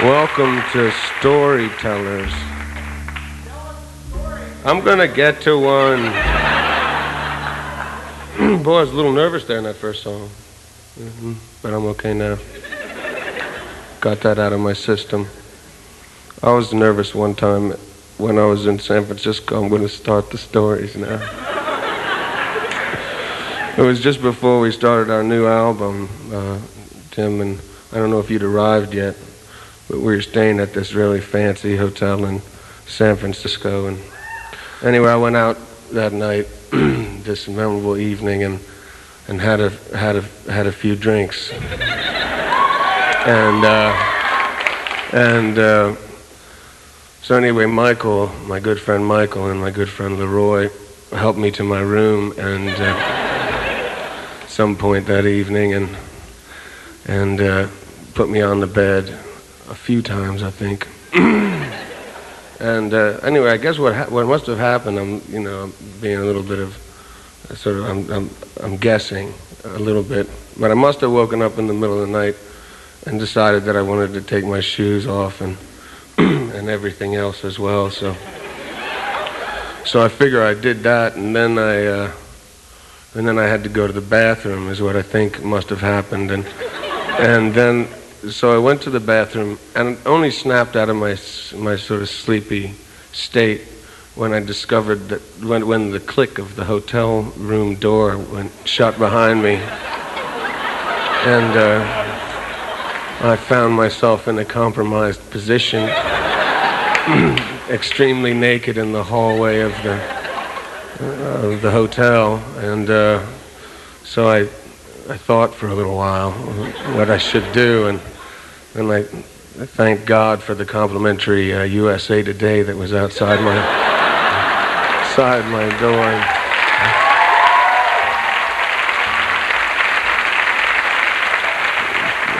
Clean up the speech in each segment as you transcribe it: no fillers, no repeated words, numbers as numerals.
Welcome to Storytellers. I'm gonna get to one. Boy, I was a little nervous there in that first song. But I'm okay now. Got that out of my system. I was nervous one time when I was in San Francisco. I'm gonna start the stories now. It was just before we started our new album, Tim, and I don't know if you'd arrived yet, but we were staying at this really fancy hotel in San Francisco. And anyway, I went out that night, this memorable evening, and had a few drinks. So anyway, Michael, my good friend Michael, and my good friend Leroy helped me to my room, and some point that evening, and put me on the bed a few times, I think. And anyway, I guess what must have happened, I'm being a little bit of I'm guessing a little bit, but I must have woken up in the middle of the night and decided that I wanted to take my shoes off and and everything else as well. So I figure I did that, and then I had to go to the bathroom, is what I think must have happened, and then. So I went to the bathroom and only snapped out of my sort of sleepy state when I discovered that when the click of the hotel room door went shut behind me, and I found myself in a compromised position, extremely naked in the hallway of the hotel, and so I thought for a little while what I should do, and I thank God for the complimentary USA Today that was outside my door.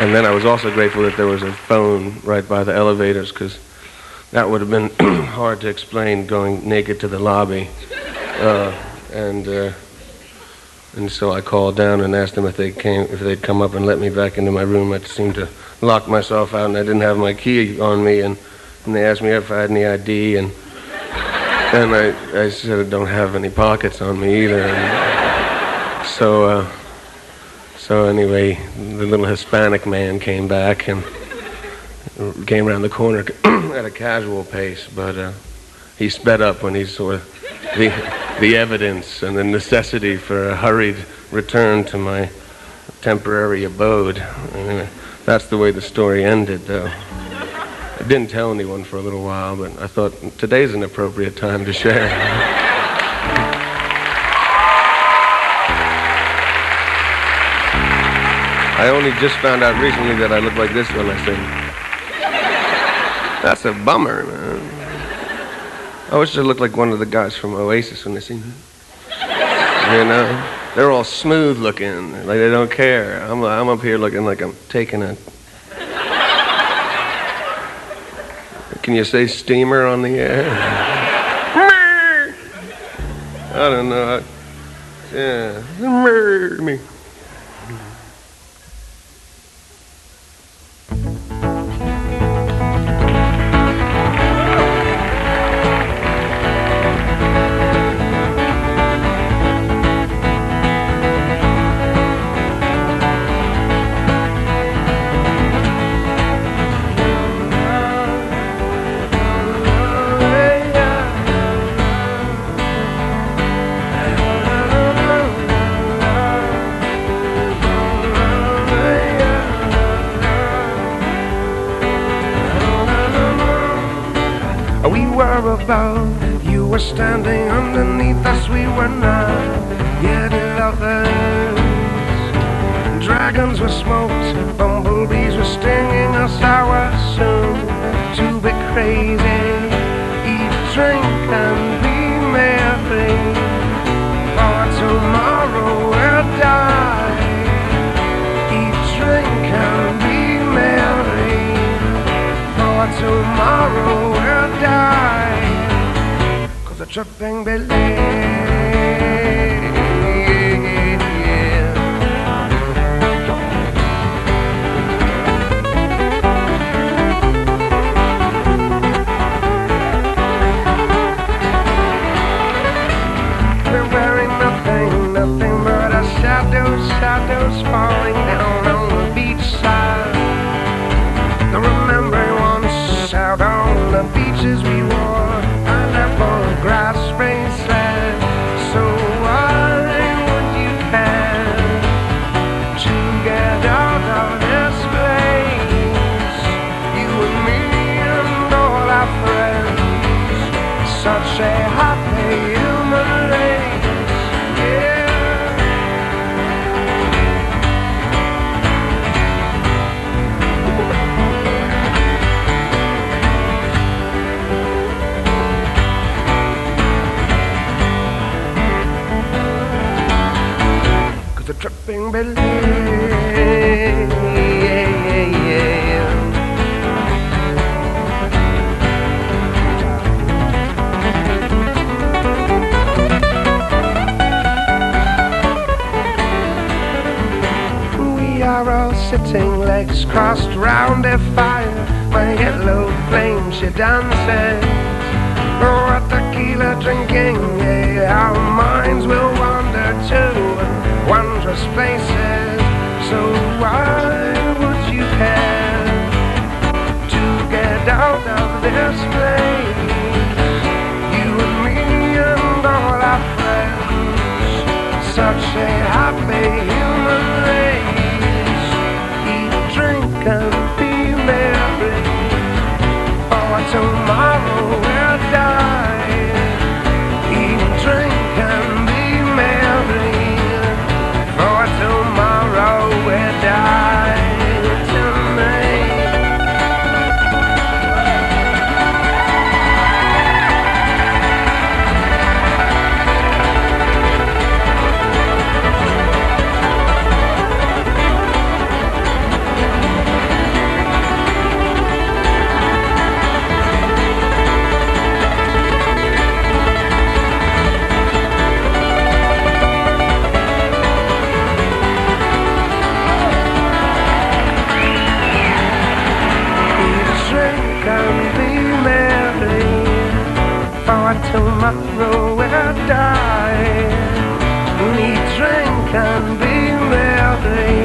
And then I was also grateful that there was a phone right by the elevators, because that would have been hard to explain going naked to the lobby. And so I called down and asked them if they'd come up and let me back into my room. I seemed to lock myself out, and I didn't have my key on me, and they asked me if I had any ID, and I said I don't have any pockets on me either. And so anyway, the little Hispanic man came back and came around the corner at a casual pace, but he sped up when he saw the evidence and the necessity for a hurried return to my temporary abode. Anyway, that's the way the story ended, though. I didn't tell anyone for a little while, but I thought today's an appropriate time to share. I only just found out recently that I look like this when I sing. That's a bummer, man. I wish I looked like one of the guys from Oasis when they sing. They're all smooth looking, like they don't care. I'm up here looking like I'm taking a... Can you say steamer on the air? I don't know. Yeah, me. You were standing underneath us, we were not yet lovers. Dragons were smoked, bumblebees were stinging us. I was soon to be crazy. Eat, drink, and be merry, for tomorrow we'll die. Eat, drink, and be merry, for tomorrow we'll die. The tripping belay. dresses we wore are left for grass bracelet. So why would you care to get out of this place? You and me and all our friends, such a happy human race. Yeah. 'Cause the tripping belly, we are all sitting, legs crossed round a fire. My yellow flame, she dances. Oh, a tequila drinking, yeah, our minds will wander to wondrous places. So why would you care to get out of this place? You and me and all our friends, such a happy human race. Eat, drink and be merry, for tomorrow we'll die. Eat, drink and be merry, for tomorrow we'll die. Tonight, tomorrow we'll die. We drink and be merry,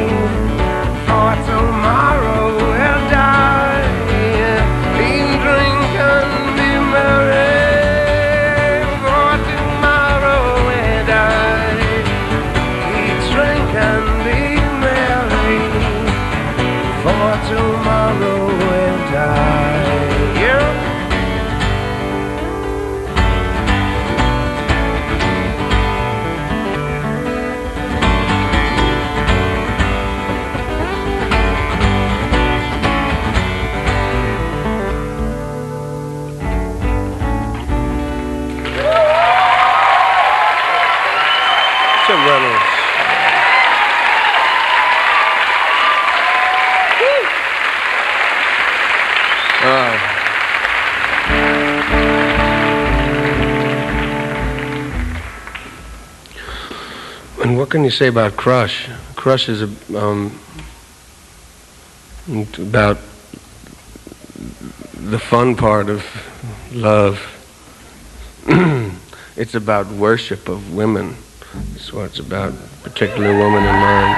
for tomorrow we'll die. We drink and be merry, for tomorrow we'll die. We drink and be merry, for tomorrow we'll die. Yeah. Reynolds. And what can you say about Crush? Crush is about the fun part of love. It's about worship of women. That's what it's about, a particular woman in mind.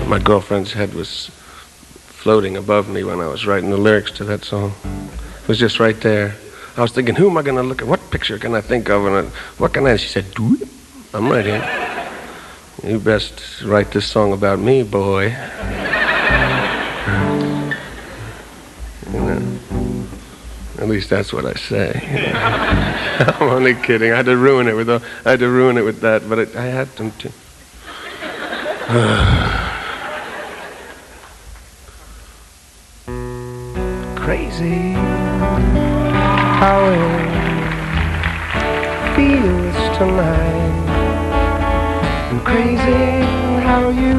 My girlfriend's head was floating above me when I was writing the lyrics to that song. It was just right there. I was thinking, who am I going to look at? What picture can I think of? And what can I? She said, do it. I'm right here. You best write this song about me, boy. You know, at least that's what I say. I'm only kidding. I had to ruin it with that, but I had to. Crazy how it feels tonight. And crazy how you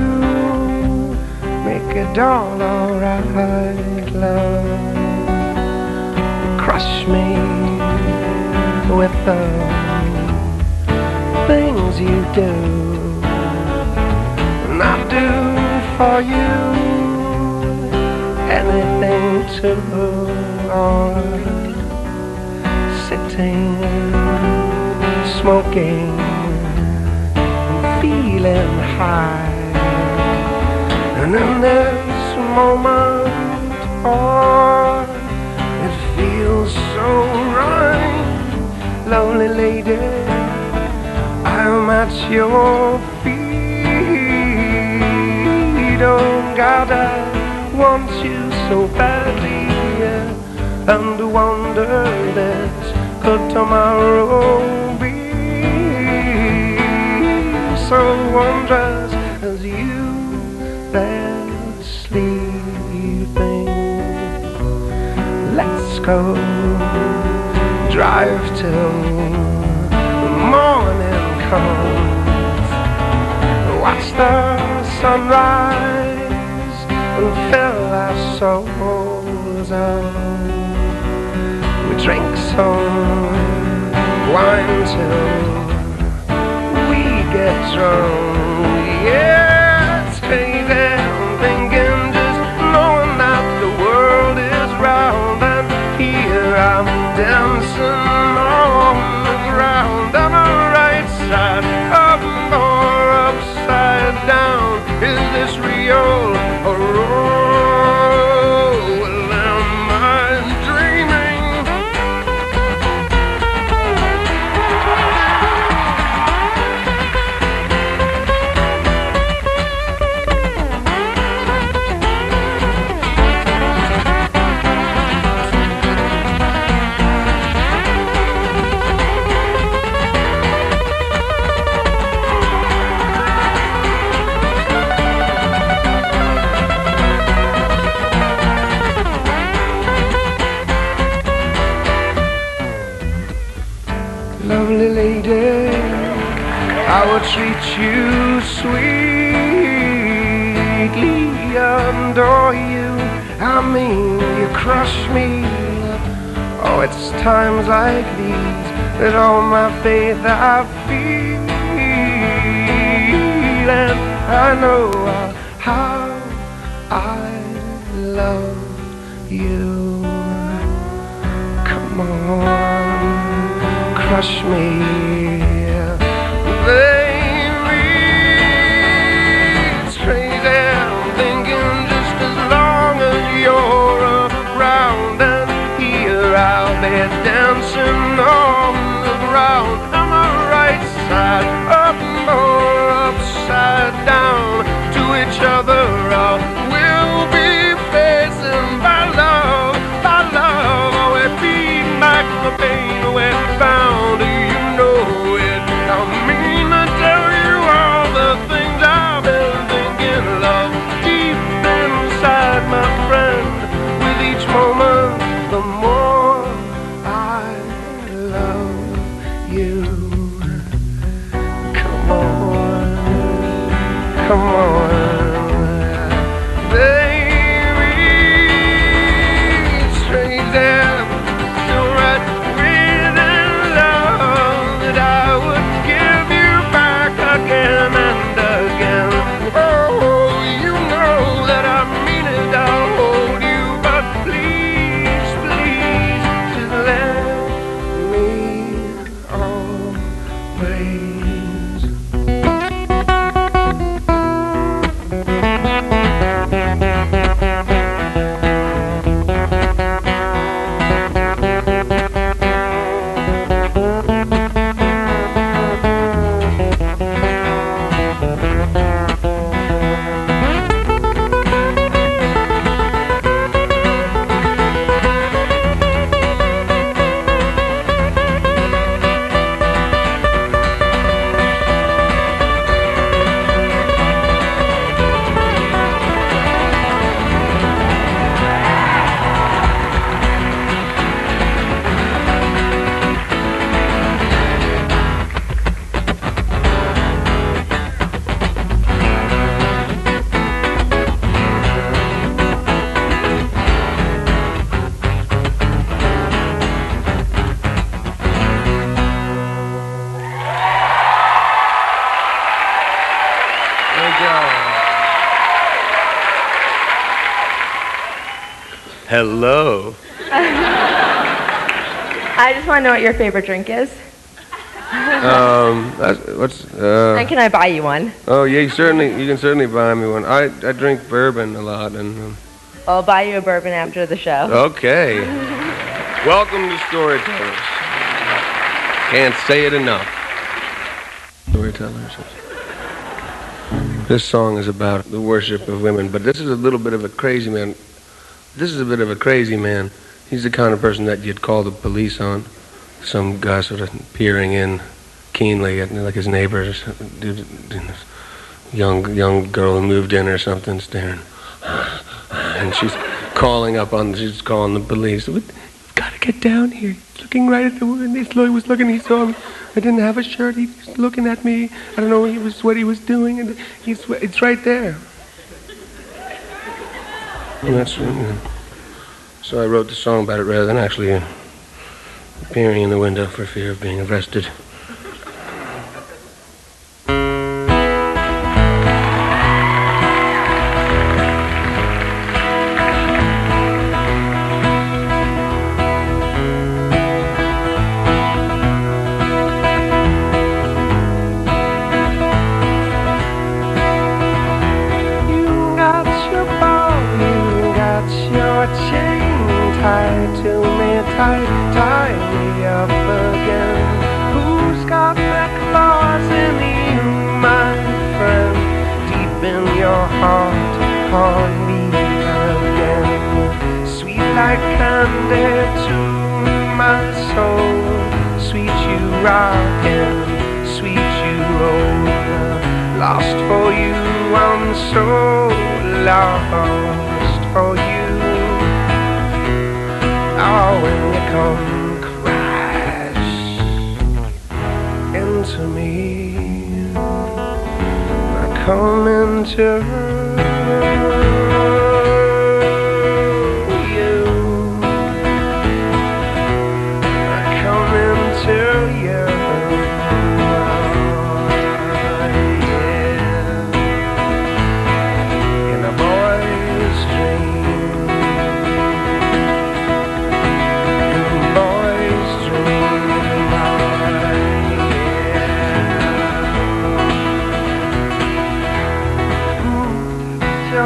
make it all alright, love. Crush me with the things you do, and I do for you anything to or sitting, smoking, feeling high, and in this moment or Lonely lady, I'm at your feet. Oh God, I want you so badly, and wonder this, could tomorrow be so wondrous as you there sleeping? Let's go drive till the morning comes, watch the sunrise and fill our souls up. We drink some wine till we get drunk. Yeah, it's crazy, I'm thinking, just knowing that the world is round, and here I'm dancing on the ground. Am I right side up or upside down? Is this real or roll? Am I dreaming? Lovely lady, I will treat you sweetly, adore you, I mean you crush me. Oh, it's times like these that all my faith I feel, and I know how I love you. Come on, crush me, baby. It's crazy, I'm thinking, just as long as you're around, and here I'll be dancing on the ground. Am I right side up or upside down? To each other we'll be facing by love, we beat back the pain we found. You know it, I mean to tell you all the things I've been thinking, love, deep inside, my friend. With each moment, the more I love you. Come on, come on, baby. It's strange that you're right within love, that I would give you back again and again. Oh, you know that I mean it, I'll hold you, but please, please, just let me always. Hello. I just want to know what your favorite drink is. And can I buy you one? Oh yeah, you can certainly buy me one. I drink bourbon a lot, and I'll buy you a bourbon after the show. okay. Welcome to Storytellers. Can't say it enough. Storytellers. This song is about the worship of women, but this is a little bit of a crazy man. This is a bit of a crazy man. He's the kind of person that you'd call the police on. Some guy sort of peering in keenly at like his neighbors, young girl who moved in or something, staring, and she's calling the police. You've got to get down here. He's looking right at the woman. He was looking. He saw me. I didn't have a shirt. He was looking at me. I don't know what he was doing, and it's right there. And that's so I wrote the song about it rather than actually appearing in the window for fear of being arrested. Tie me up again. Who's got the claws in you, my friend? Deep in your heart, on me again. Sweet like candy to my soul. Sweet you rockin', sweet you roll. Lost for you, I'm so lost for you. Oh, when you come crash into me, I come into you. I come into you. Yeah. In a boy's dream.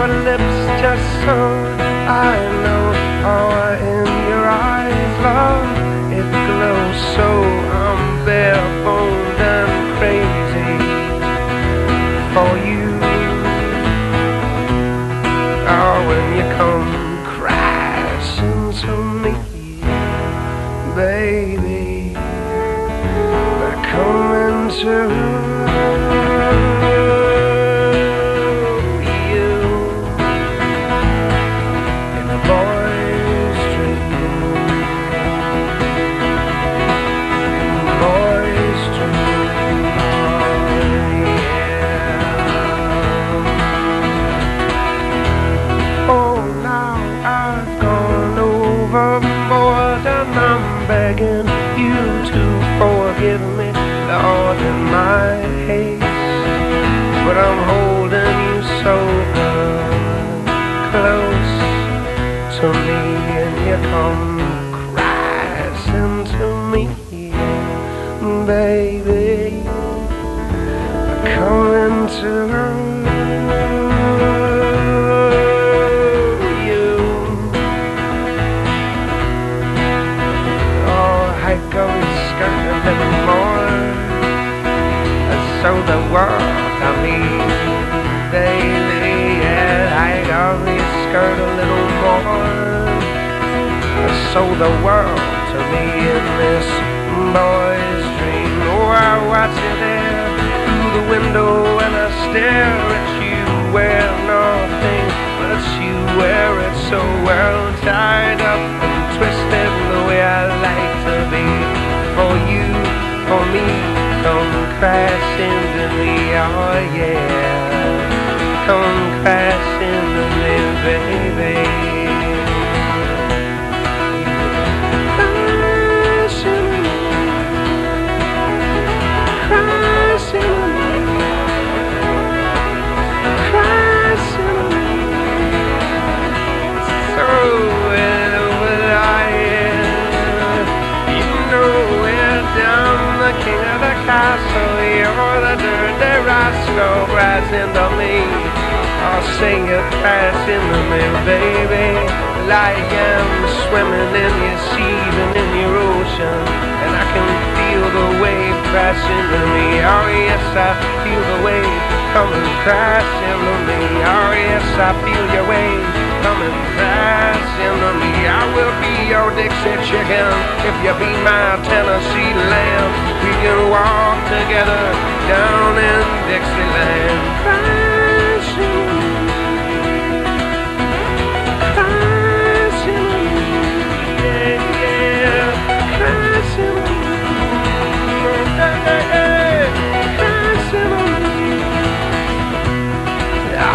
Lips just so I know power in your eyes, love. It glows so I'm bareboned and crazy for you. Oh, when you come crashing to me, baby, I come into begging you to forgive me, Lord, in my haste. But I'm holding you so good, close to me, and you come crashing to me, baby. I come into so the world, I mean, baby, yeah, I always skirt a little more. So the world to me in this boy's dream. Oh, I watch you there through the window and I stare at you where nothing but you wear it so well tied up and twisted the way I like to be. For you, for me, come crash into me, oh yeah. Come crash into me, baby. Crash into me, crash into me, crash into me. So wherever I am, you know we're down the king of the castle, you're the dirty rascal, crash into me. I'll say you crash into me, baby. Like I'm swimming in your seas and in your ocean, and I can feel the crash into me. Oh yes, I feel the wave coming crash into me. Oh yes, I feel your wave coming crash into me. I will be your Dixie chicken if you be my Tennessee lamb. We can walk together down in Dixieland. Crash into me. Crash into me. Yeah, yeah. Crash into me.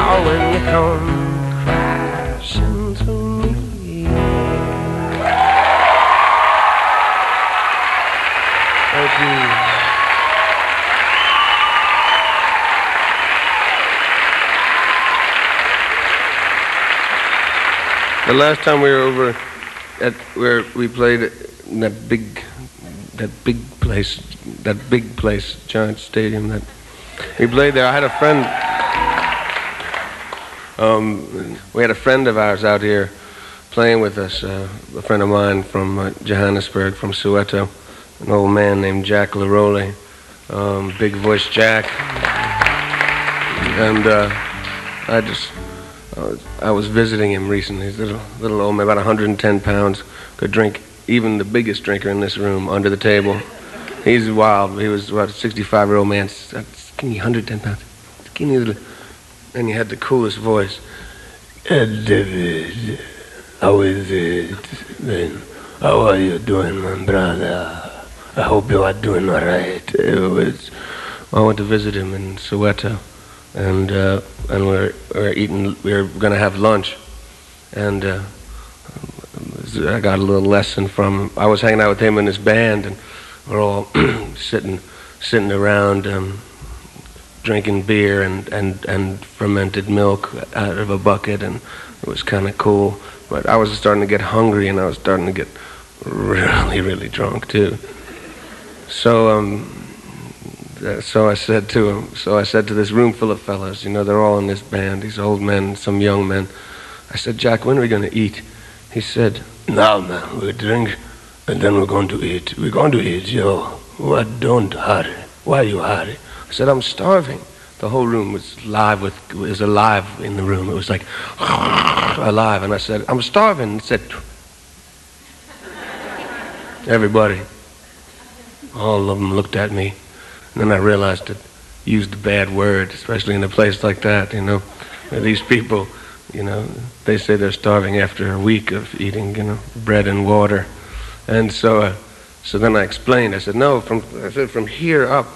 Oh, when you come crashing to me. Thank you. The last time we were over at where we played in that big place, giant stadium that we played there. I had a friend. We had a friend of ours out here playing with us. A friend of mine from Johannesburg, from Soweto, an old man named Jack Larole, Big Voice Jack, and I was visiting him recently. He's a little old man, about 110 pounds, could drink even the biggest drinker in this room under the table. He's wild. He was about a 65-year-old man, skinny, 110 pounds, skinny little, and he had the coolest voice. David, how is it, man? How are you doing, my brother? I hope you are doing all right. I went to visit him in Soweto, and we were going to have lunch, and I got a little lesson from him. I was hanging out with him and his band, and we're all sitting around drinking beer and fermented milk out of a bucket, and it was kind of cool. But I was starting to get hungry, and I was starting to get really, really drunk too. So I said to this room full of fellas, they're all in this band, these old men, some young men. I said, Jack, when are we going to eat? He said, now, man, we drink, and then we're going to eat. We're going to eat, yo. What? Don't hurry. Why you hurry? I said, I'm starving. The whole room was alive in the room. It was like, alive. And I said, I'm starving. And it said, everybody, all of them looked at me. And then I realized I used a bad word, especially in a place like that, where these people, they say they're starving after a week of eating, bread and water. And so then I explained. I said, no, from here up,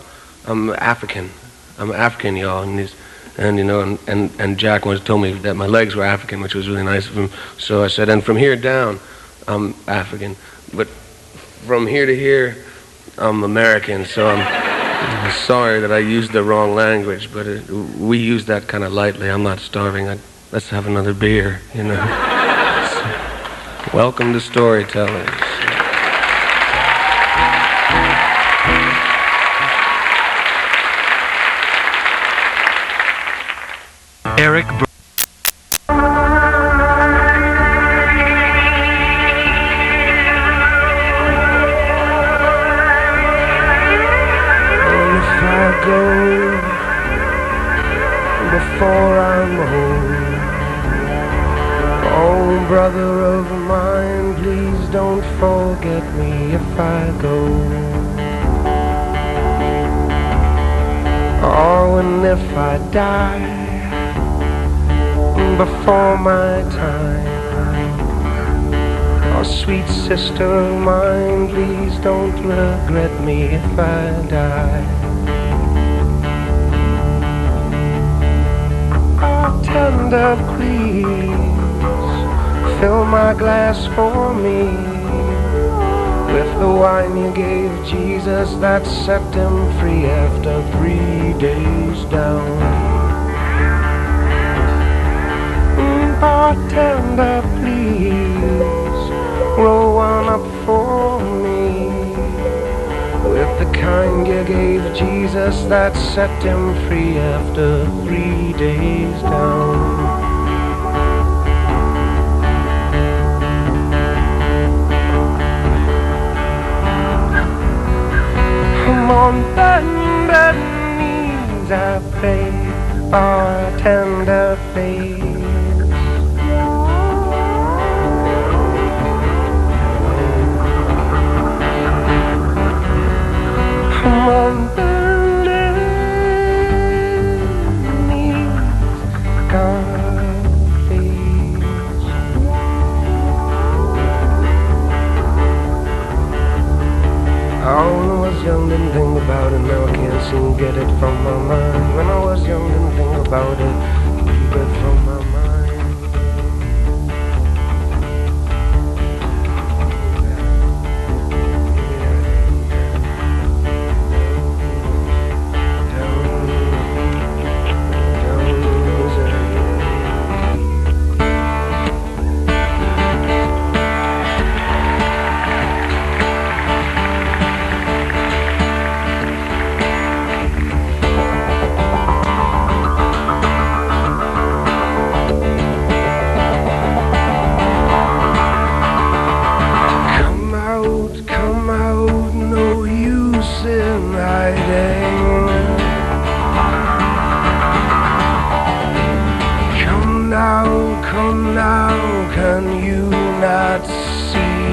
I'm African. I'm African, y'all. And Jack once told me that my legs were African, which was really nice of him. So I said, and from here down, I'm African. But from here to here, I'm American. So I'm sorry that I used the wrong language, but we use that kind of lightly. I'm not starving. Let's have another beer, So, welcome to Storytellers. Eric before I'm old. Oh, brother of mine, please don't forget me if I go. Oh, and if I die before my time, oh, sweet sister of mine, please don't regret me if I die. Tender, please fill my glass for me with the wine you gave Jesus that set him free after 3 days down. Bartender, please roll one up for me with the kind you gave Jesus that set him free after 3 days down. Come on, young, didn't think about it. Now I can't seem to get it from my mind. When I was young, didn't think about it. Keep it from my mind. Come now, can you not see?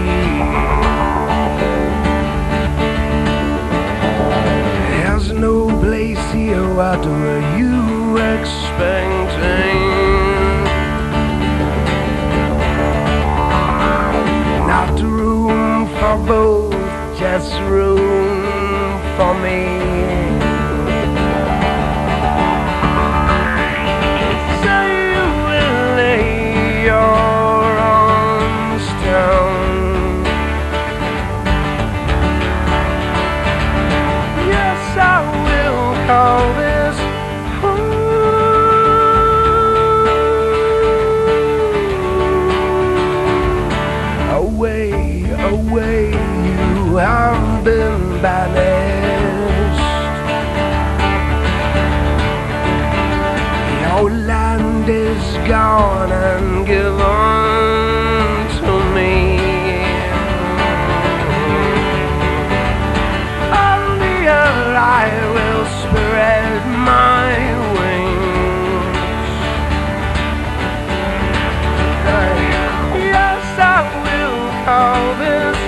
There's no place here, what were you expecting? Not room for both, just room for me. Away, you have been banished. Your land is gone and given to me. On the air I will spread my wings. Yes, I will call this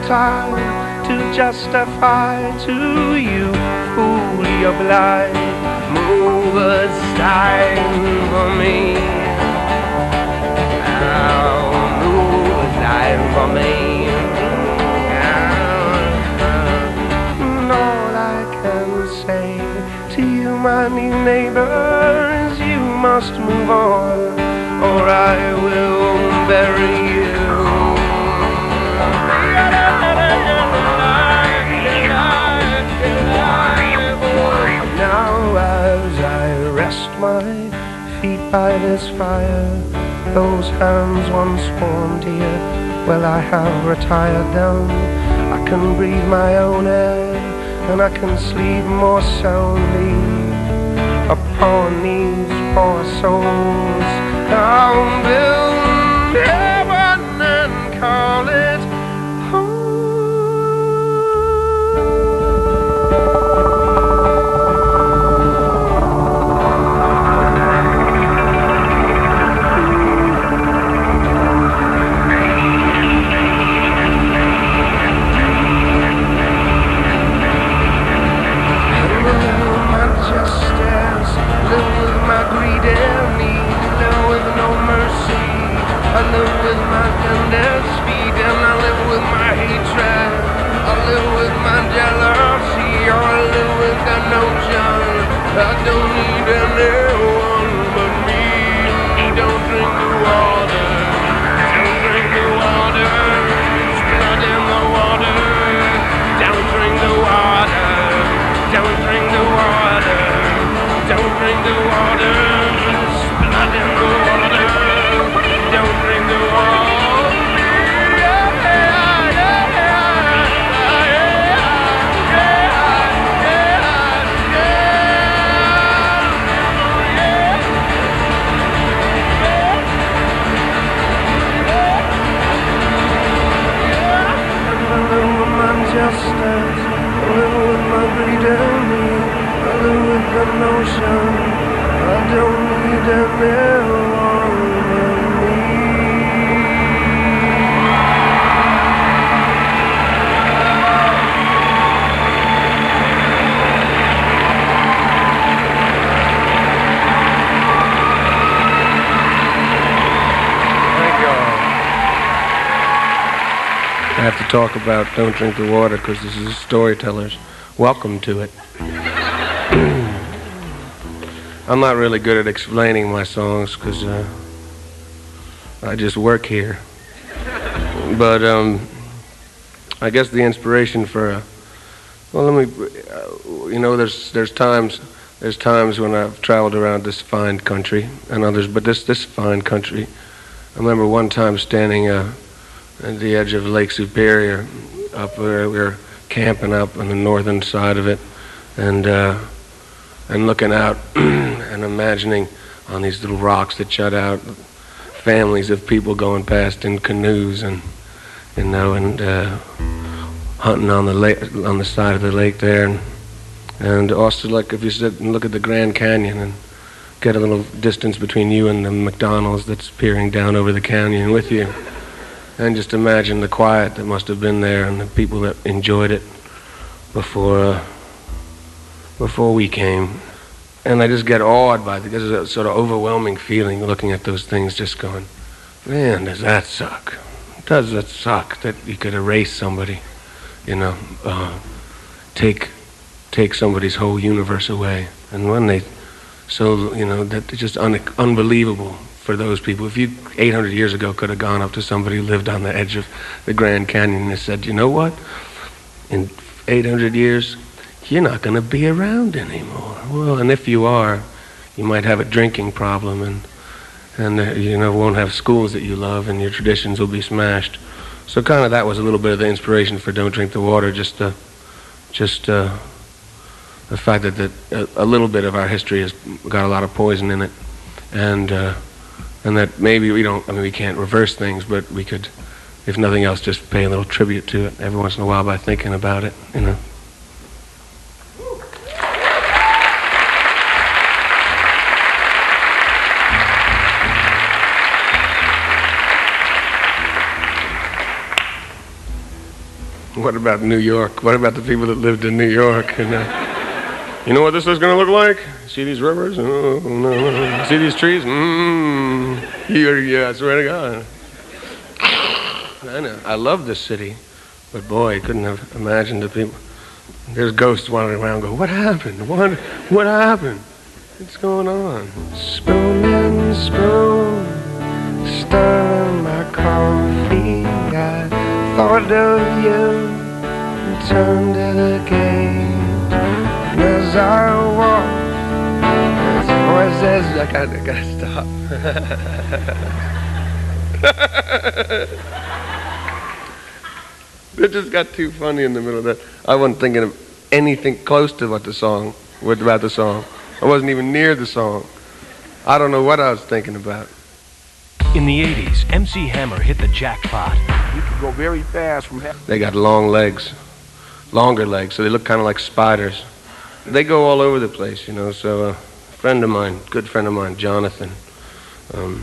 time to justify to you, fool, you're blind. Move aside for me. Oh, move aside for me. And all I can say to you, my new neighbors, you must move on, or I will bury you. Now as I rest my feet by this fire, those hands once warm, dear, well, I have retired down. I can breathe my own air, and I can sleep more soundly upon these poor souls. I'll build heaven and call it I don't need anyone but me. Don't drink the water. Don't drink the water. It's blood in the water. Don't drink the water. Don't drink the water. Don't drink the water. It's blood in the water. Don't drink the water. I don't need anyone but me. have to talk about Don't Drink the Water because this is Storytellers. Welcome to it. I'm not really good at explaining my songs because I just work here. But I guess the inspiration for well, let me you know, there's times when I've traveled around this fine country and others, but this fine country. I remember one time standing at the edge of Lake Superior, up where we were camping up on the northern side of it, and looking out and imagining on these little rocks that shut out families of people going past in canoes and hunting on the lake, on the side of the lake there, and also like if you sit and look at the Grand Canyon and get a little distance between you and the McDonald's that's peering down over the canyon with you, and just imagine the quiet that must have been there and the people that enjoyed it before we came. And I just get awed by it. There's a sort of overwhelming feeling looking at those things, just going, man, does that suck? Does that suck that you could erase somebody, you know, take somebody's whole universe away? And when they, so, you know, that's just unbelievable for those people. If you 800 years ago could have gone up to somebody who lived on the edge of the Grand Canyon and said, you know what, in 800 years, you're not going to be around anymore. Well, and if you are, you might have a drinking problem, and you know, won't have schools that you love, and your traditions will be smashed. So kind of that was a little bit of the inspiration for Don't Drink the Water, just the fact that a little bit of our history has got a lot of poison in it, and that maybe we can't reverse things, but we could, if nothing else, just pay a little tribute to it every once in a while by thinking about it, you know. What about New York? What about the people that lived in New York? You know what this is going to look like? See these rivers? Oh, no. See these trees? Yeah, I swear to God. I know. I love this city, but boy, I couldn't have imagined the people. There's ghosts wandering around. Go, what happened? What happened? What's going on? Spoon and spoon, stir my coffee. I thought of you and turned to the gate. And as I walk, there's voices. I gotta stop. It just got too funny in the middle of that. I wasn't thinking of anything close to about the song. I wasn't even near the song. I don't know what I was thinking about. In the 80s, MC Hammer hit the jackpot. You can go very fast from here. They got longer legs, so they look kind of like spiders. They go all over the place, you know, so a good friend of mine, Jonathan, a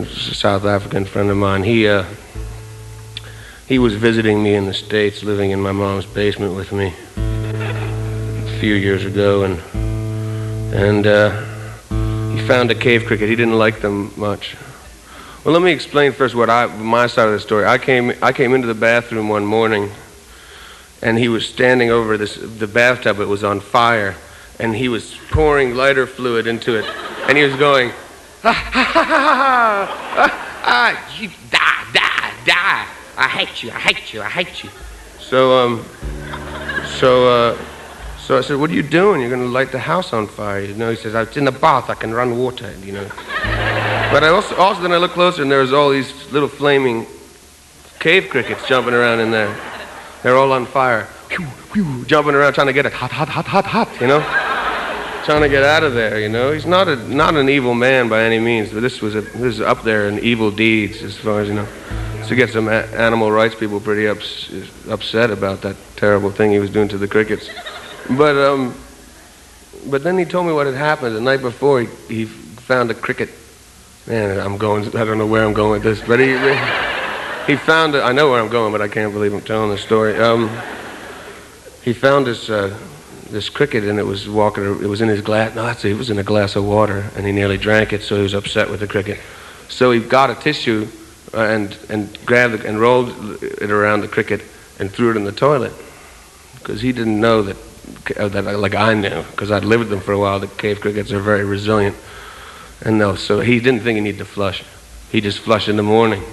South African friend of mine, he was visiting me in the States, living in my mom's basement with me a few years ago, and he found a cave cricket. He didn't like them much. Well, let me explain first my side of the story. I came into the bathroom one morning, and he was standing over the bathtub. It was on fire, and he was pouring lighter fluid into it, and he was going, you die. I hate you. So I said, what are you doing? You're going to light the house on fire. You know, he says, it's in the bath. I can run water, you know. But I also then I looked closer, and there was all these little flaming cave crickets jumping around in there. They're all on fire. Jumping around trying to get it hot, you know. Trying to get out of there, you know. He's not an evil man by any means, but this was up there in evil deeds, as far as, you know. So get some animal rights people pretty upset about that terrible thing he was doing to the crickets. But then he told me what had happened the night before. He found a cricket. Man, I don't know where I'm going with this, but he found it. I know where I'm going, but I can't believe I'm telling this story. He found this cricket, and it was in his glass. No, it was in a glass of water, and he nearly drank it, so he was upset with the cricket. So he got a tissue and grabbed it and rolled it around the cricket and threw it in the toilet, because he didn't know that like I knew, because I'd lived with them for a while. The cave crickets are very resilient, and so he didn't think he needed to flush. He just flushed in the morning.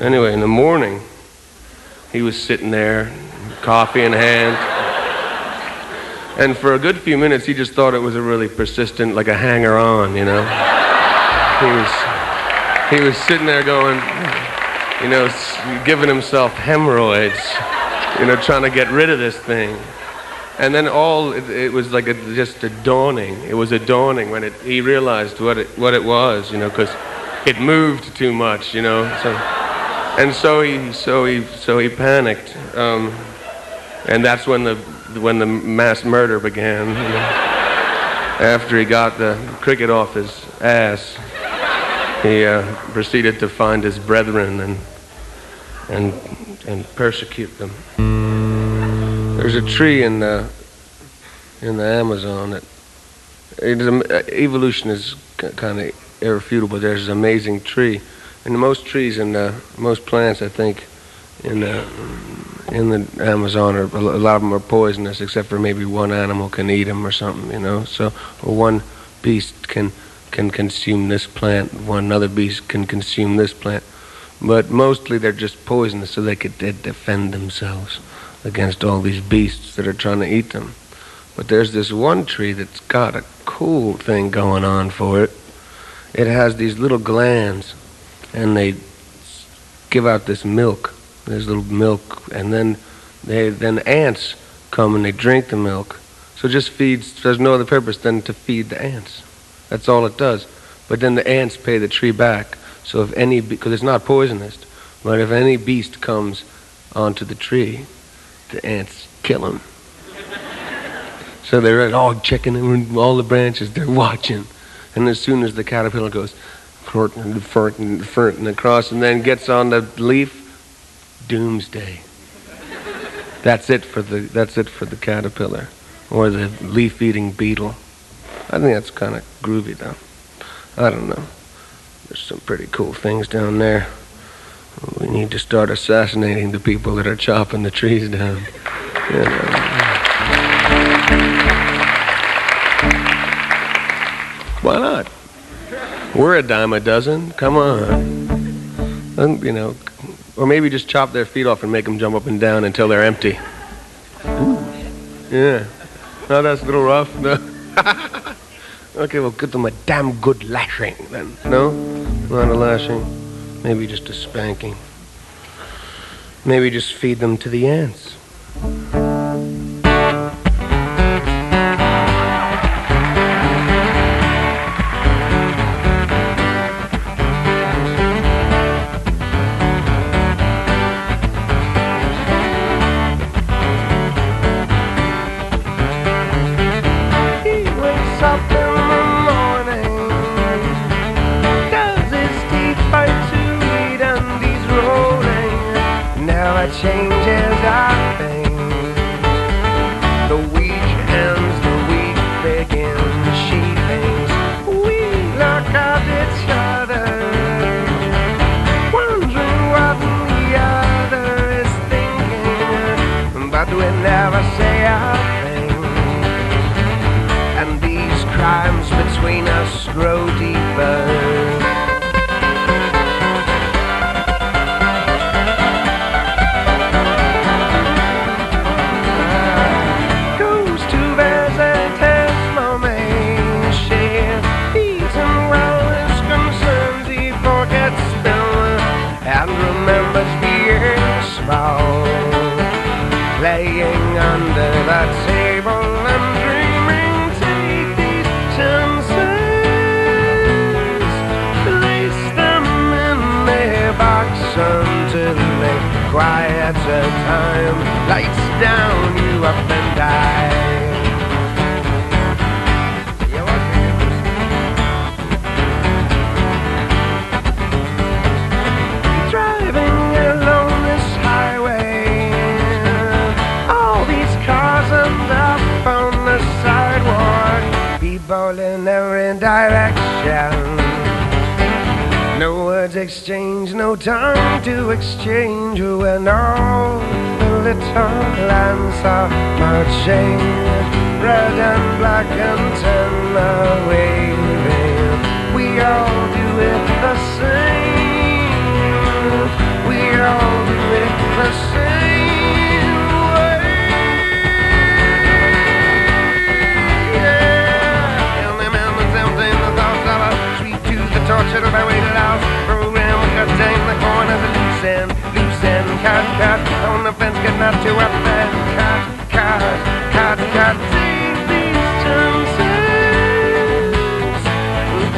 Anyway, in the morning, he was sitting there, coffee in hand, and for a good few minutes, he just thought it was a really persistent, like a hanger-on, you know. He was sitting there going, you know, giving himself hemorrhoids, you know, trying to get rid of this thing. And then it was like just a dawning. It was a dawning when he realized what it was, you know, because it moved too much, you know. So he panicked, and that's when the mass murder began. You know. After he got the cricket off his ass, he proceeded to find his brethren and persecute them. There's a tree in the Amazon that evolution is kind of irrefutable. There's an amazing tree, and most trees and most plants, I think, in the Amazon, a lot of them are poisonous, except for maybe one animal can eat them or something, you know. So, or one beast can consume this plant, one other beast can consume this plant, but mostly they're just poisonous, so they could defend themselves against all these beasts that are trying to eat them. But there's this one tree that's got a cool thing going on for it. It has these little glands, and they give out this milk. There's little milk, and then ants come and they drink the milk. So it just feeds. There's no other purpose than to feed the ants. That's all it does. But then the ants pay the tree back. So if any, because it's not poisonous, but if any beast comes onto the tree, the ants kill him. So they're all checking in all the branches. They're watching, and as soon as the caterpillar goes ferreting across, and then gets on the leaf, doomsday. That's it for the caterpillar or the leaf-eating beetle. I think that's kind of groovy, though. I don't know. There's some pretty cool things down there. We need to start assassinating the people that are chopping the trees down. You know. Why not? We're a dime a dozen. Come on. You know, or maybe just chop their feet off and make them jump up and down until they're empty. Ooh. Yeah. No, that's a little rough. No. Okay, well, give them a damn good lashing then. No? Not a lashing. Maybe just a spanking. Maybe just feed them to the ants. Changes our things. The weak ends, the weak begin sheathings. We look at each other, wondering what the other is thinking, but we never say a thing. And these crimes between us grow deeper. Playing under the table and dreaming, take these chances, place them in their box until they quiet a time, lights down, you up and die. Driving along this highway, up on the sidewalk, people in every direction. No words words exchange, no time to exchange when all the little lands are marching, red and black antenna waving. We all do it the same. We all do it the same way. Yeah. And the mountains emptying the thoughts of a sweet tooth, the tortured by weighted out program. Cut down the corners of loose end, cut, on the fence, get not too up there. Cut, take these chances,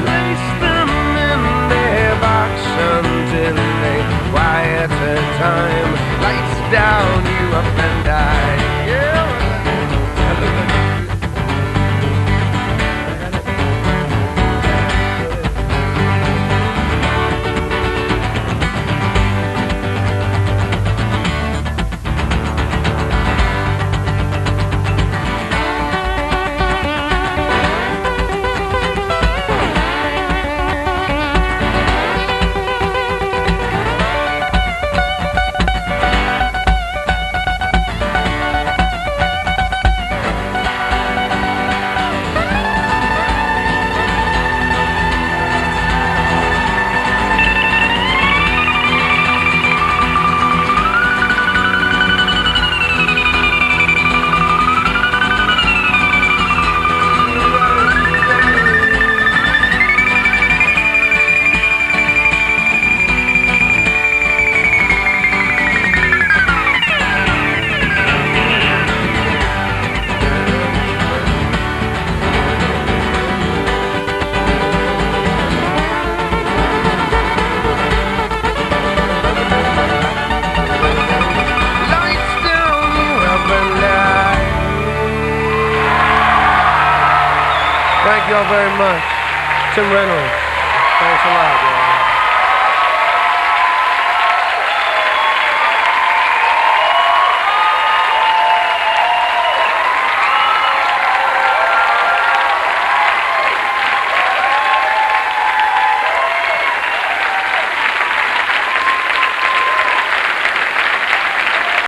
place them in their box until they quiet the time. Lights down, you up and I. Yeah. Thank you all very much. Tim Reynolds. Thanks a lot, y'all.